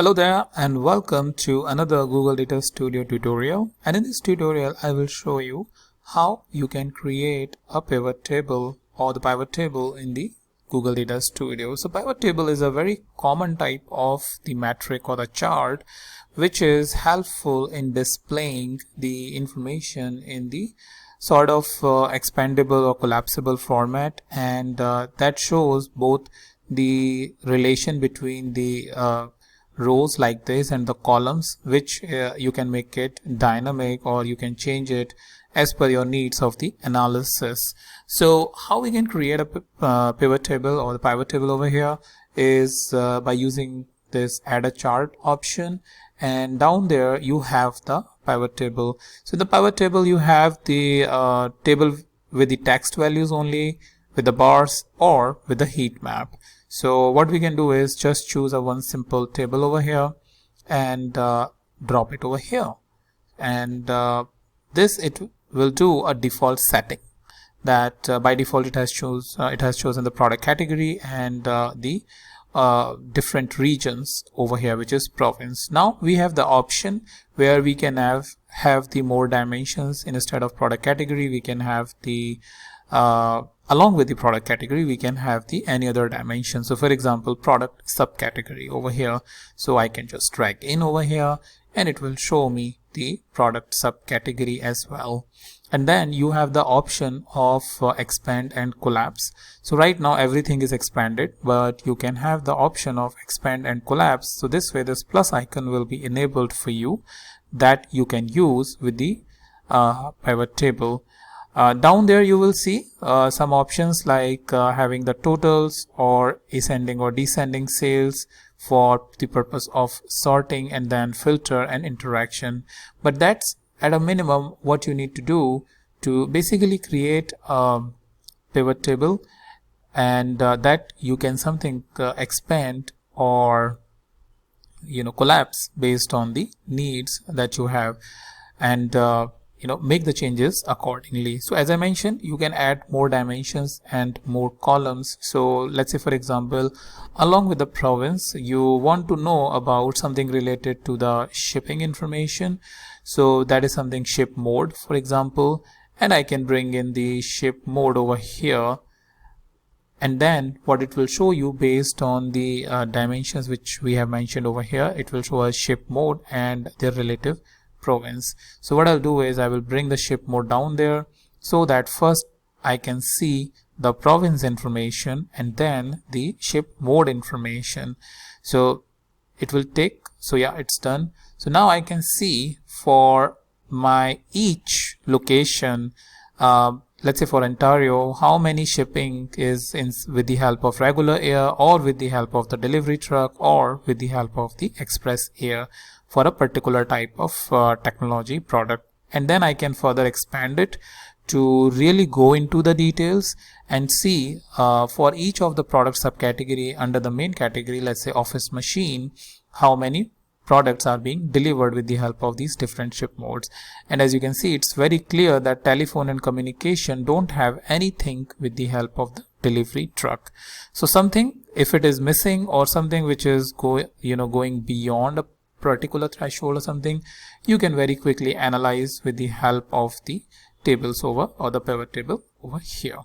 Hello there and welcome to another Google Data Studio tutorial, and in this tutorial I will show you how you can create a pivot table or the pivot table in the Google Data Studio. So pivot table is a very common type of the metric or the chart which is helpful in displaying the information in the sort of expandable or collapsible format, and that shows both the relation between the rows like this and the columns, which you can make it dynamic or you can change it as per your needs of the analysis. So how we can create a pivot table or the pivot table over here is by using this add a chart option, and down there you have the pivot table. So in the pivot table you have the table with the text values only, with the bars, or with the heat map. So what we can do is just choose a one simple table over here and drop it over here, and this it will do a default setting that by default it has chosen the product category and the different regions over here, which is province. Now we have the option where we can have the more dimensions. Instead of product category, we can have the along with the product category we can have the any other dimension. So for example, product subcategory over here, so I can just drag in over here and it will show me the product subcategory as well. And then you have the option of expand and collapse. So right now everything is expanded, but you can have the option of expand and collapse. So this way this plus icon will be enabled for you, that you can use with the pivot table. Down there you will see some options like having the totals or ascending or descending sales for the purpose of sorting, and then filter and interaction. But that's at a minimum what you need to do to basically create a pivot table, and that you can something expand or collapse based on the needs that you have, and make the changes accordingly. So as I mentioned, you can add more dimensions and more columns. So let's say for example, along with the province you want to know about something related to the shipping information. So that is something ship mode, for example, and I can bring in the ship mode over here, and then what it will show you based on the dimensions which we have mentioned over here, it will show a ship mode and their relative province. So what I'll do is I will bring the ship mode down there so that first I can see the province information and then the ship mode information. So it will take, so yeah, it's done. So now I can see for my each location, let's say for Ontario, how many shipping is in with the help of regular air, or with the help of the delivery truck, or with the help of the express air for a particular type of technology product. And then I can further expand it to really go into the details and see for each of the product subcategory under the main category, let's say office machine, how many products are being delivered with the help of these different ship modes. And as you can see, it's very clear that telephone and communication don't have anything with the help of the delivery truck. So something, if it is missing or something which is going beyond a particular threshold or something, you can very quickly analyze with the help of the tables over or the pivot table over here.